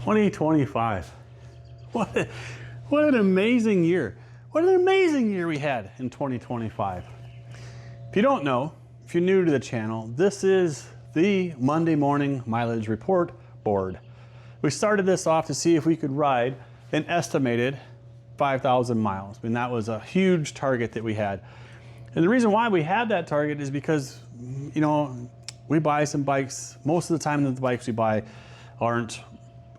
2025. What an amazing year. What an amazing year we had in 2025. If you don't know, if you're new to the channel, this is the Monday morning mileage report board. We started this off to see if we could ride an estimated 5,000 miles. I mean, that was a huge target that we had. And the reason why we had that target is because, you know, we buy some bikes. Most of the time the bikes we buy aren't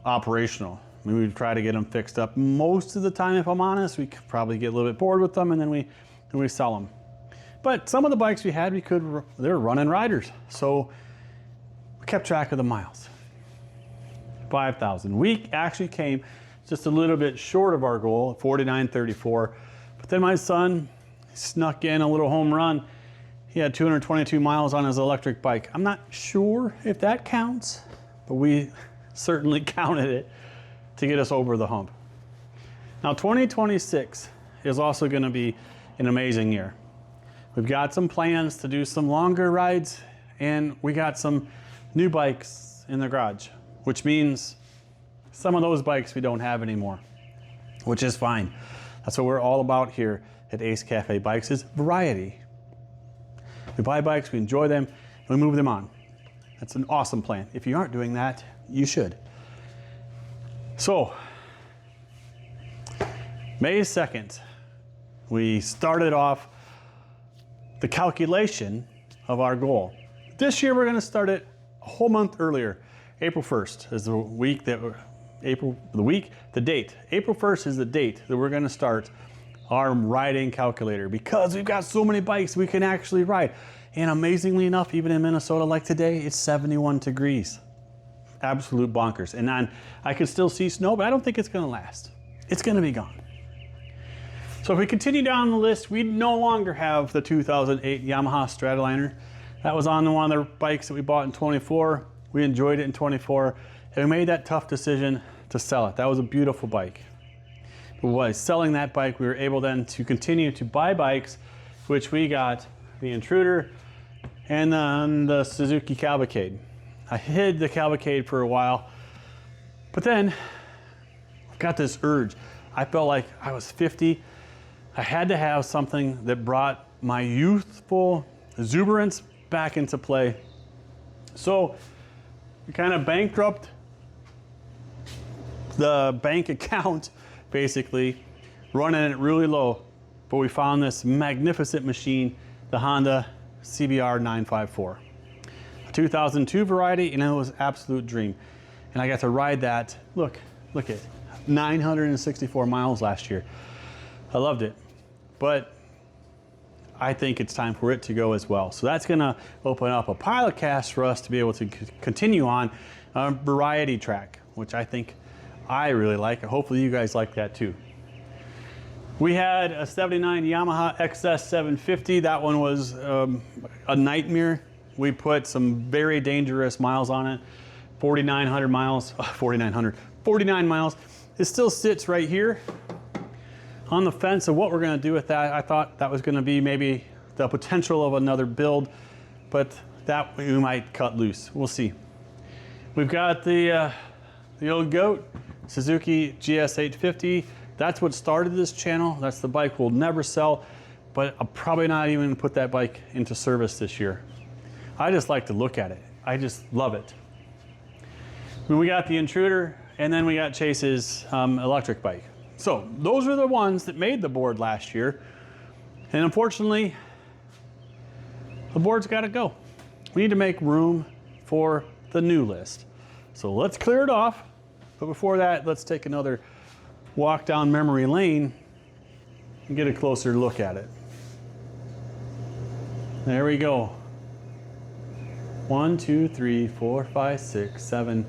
operational. I mean, we try to get them fixed up. Most of the time, if I'm honest, we could probably get a little bit bored with them and then we sell them. But some of the bikes we had, they're running riders. So we kept track of the miles. 5,000. We actually came just a little bit short of our goal, 4934. But then my son snuck in a little home run. He had 222 miles on his electric bike. I'm not sure if that counts, but we certainly counted it to get us over the hump. Now 2026 is also going to be an amazing year. We've got some plans to do some longer rides, and we got some new bikes in the garage, which means some of those bikes we don't have anymore, which is fine. That's what we're all about here at Ace Cafe Bikes, is variety. We buy bikes, we enjoy them, and we move them on. That's an awesome plan. If you aren't doing that, you should. So, May 2nd, we started off the calculation of our goal. This year we're going to start it a whole month earlier. April 1st is the week that the date. April 1st is the date that we're going to start our riding calculator, because we've got so many bikes we can actually ride. And amazingly enough, even in Minnesota like today, it's 71 degrees. Absolute bonkers. And I can still see snow, but I don't think it's going to last. It's going to be gone. So if we continue down the list, we no longer have the 2008 Yamaha Stradaliner. That was on one of the bikes that we bought in 24. We enjoyed it in 24, and we made that tough decision to sell it. That was a beautiful bike. But by selling that bike, we were able then to continue to buy bikes, which we got the Intruder and then the Suzuki Cavalcade. I hid the Cavalcade for a while, but then I got this urge. I felt like I was 50. I had to have something that brought my youthful exuberance back into play. So we kind of bankrupt the bank account, basically, running it really low. But we found this magnificent machine, the Honda CBR954. 2002 variety, and it was an absolute dream. And I got to ride that. Look at 964 miles last year. I loved it, but I think it's time for it to go as well. So that's gonna open up a pile of cash for us to be able to continue on a variety track, which I think I really like. Hopefully you guys like that too. We had a 79 Yamaha XS750. That one was a nightmare. We put some very dangerous miles on it. 4,900 miles, 49 miles. It still sits right here on the fence of what we're gonna do with that. I thought that was gonna be maybe the potential of another build, but that we might cut loose. We'll see. We've got the old goat, Suzuki GS850. That's what started this channel. That's the bike we'll never sell, but I'm probably not even gonna put that bike into service this year. I just like to look at it. I just love it. We got the Intruder, and then we got Chase's electric bike. So those are the ones that made the board last year. And unfortunately, the board's got to go. We need to make room for the new list. So let's clear it off. But before that, let's take another walk down memory lane and get a closer look at it. There we go. 1, 2, 3, 4, 5, 6, 7,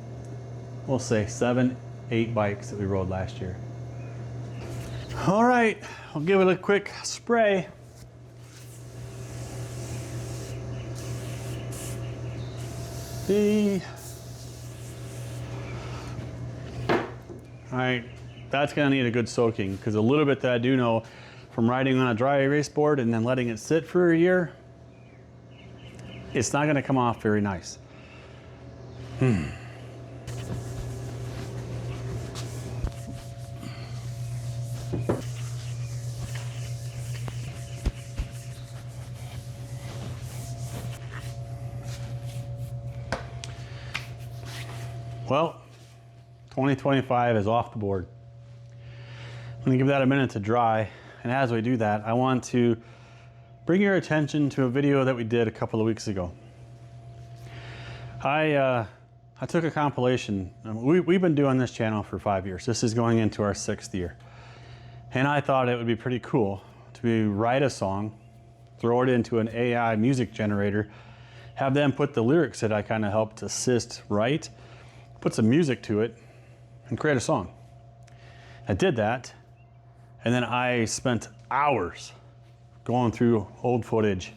we'll say 7, 8 bikes that we rode last year. All right, I'll give it a quick spray. All right, that's gonna need a good soaking, because a little bit that I do know from riding on a dry erase board and then letting it sit for a year, it's not gonna come off very nice. Well, 2025 is off the board. I'm gonna give that a minute to dry. And as we do that, I want to bring your attention to a video that we did a couple of weeks ago. I took a compilation. We've been doing this channel for 5 years. This is going into our 6th year. And I thought it would be pretty cool to write a song, throw it into an AI music generator, have them put the lyrics that I kind of helped assist write, put some music to it, and create a song. I did that, and then I spent hours going through old footage,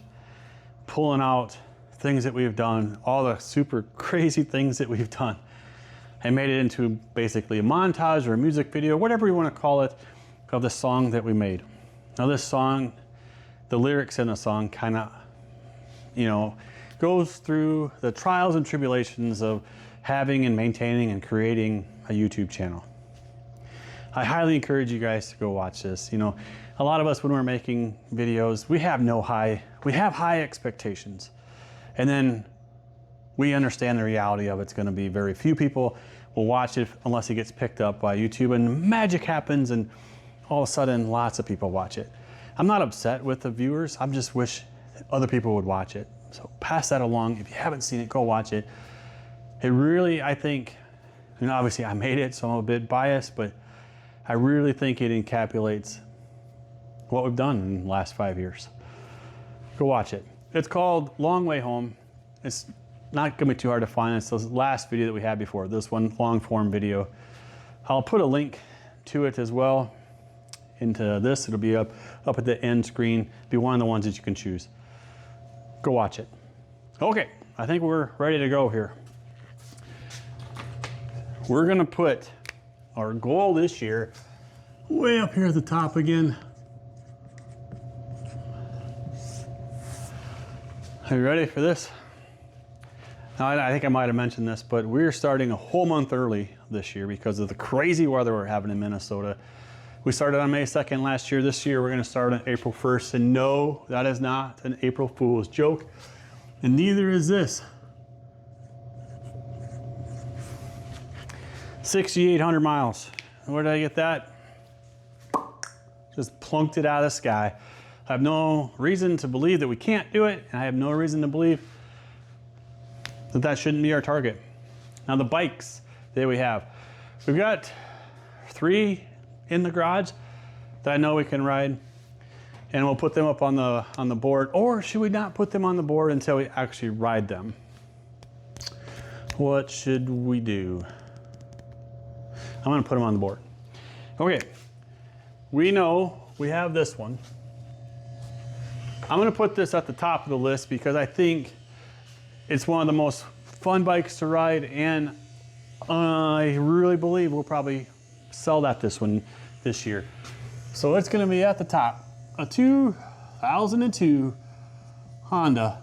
pulling out things that we've done, all the super crazy things that we've done, and made it into basically a montage or a music video, whatever you want to call it, of the song that we made. Now this song, the lyrics in the song kind of, goes through the trials and tribulations of having and maintaining and creating a YouTube channel. I highly encourage you guys to go watch this. A lot of us, when we're making videos, we have high expectations. And then we understand the reality of it's gonna be very few people will watch it unless it gets picked up by YouTube, and magic happens and all of a sudden lots of people watch it. I'm not upset with the viewers, I just wish other people would watch it. So pass that along. If you haven't seen it, go watch it. It really, I think, obviously I made it, so I'm a bit biased, but I really think it encapsulates what we've done in the last 5 years. Go watch it. It's called Long Way Home. It's not gonna be too hard to find. It's the last video that we had before, this one long form video. I'll put a link to it as well into this. It'll be up at the end screen. Be one of the ones that you can choose. Go watch it. Okay, I think we're ready to go here. We're gonna put our goal this year way up here at the top again. Are you ready for this? Now, I think I might have mentioned this, but we're starting a whole month early this year because of the crazy weather we're having in Minnesota. We started on May 2nd last year. This year we're gonna start on April 1st. And no, that is not an April Fool's joke. And neither is this. 6,800 miles. Where did I get that? Just plunked it out of the sky. I have no reason to believe that we can't do it, and I have no reason to believe that that shouldn't be our target. Now the bikes that we have. We've got 3 in the garage that I know we can ride, and we'll put them up on the board. Or should we not put them on the board until we actually ride them? What should we do? I'm gonna put them on the board. Okay, we know we have this one. I'm gonna put this at the top of the list because I think it's one of the most fun bikes to ride, and I really believe we'll probably sell this one this year. So it's gonna be at the top. A 2002 Honda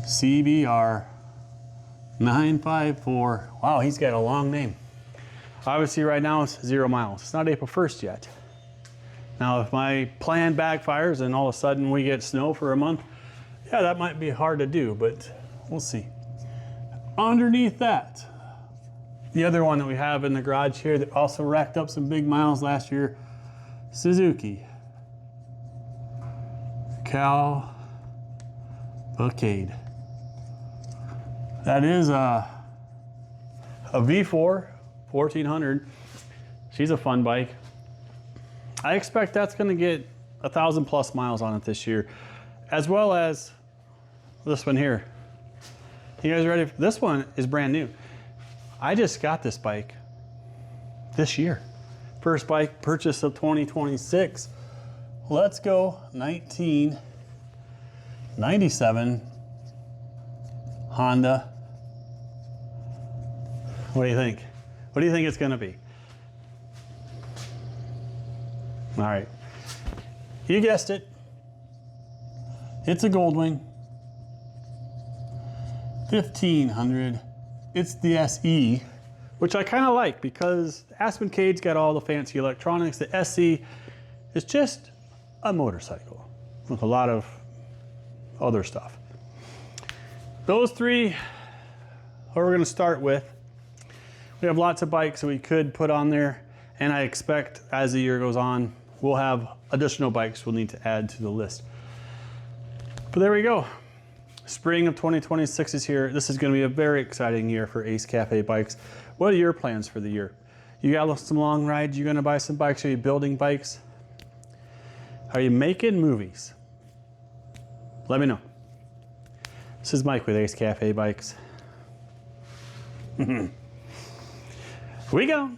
CBR954. Wow, he's got a long name. Obviously right now it's 0 miles. It's not April 1st yet. Now if my plan backfires and all of a sudden we get snow for a month, yeah, that might be hard to do, but we'll see. Underneath that, the other one that we have in the garage here that also racked up some big miles last year, Suzuki Cavalcade. That is a V4 1400. She's a fun bike. I expect that's gonna get 1,000+ miles on it this year, as well as this one here. You guys ready? This one is brand new. I just got this bike this year. First bike purchase of 2026. Let's go 1997 Honda. What do you think? What do you think it's gonna be? All right, you guessed it. It's a Goldwing. 1500. It's the SE which I kind of like because the Aspen Cade's got all the fancy electronics. The SE is just a motorcycle with a lot of other stuff. Those three are we're going to start with. We have lots of bikes that we could put on there, and I expect as the year goes on, we'll have additional bikes we'll need to add to the list. But there we go. Spring of 2026 is here. This is going to be a very exciting year for Ace Cafe Bikes. What are your plans for the year? You got some long rides? You going to buy some bikes? Are you building bikes? Are you making movies? Let me know. This is Mike with Ace Cafe Bikes. We go.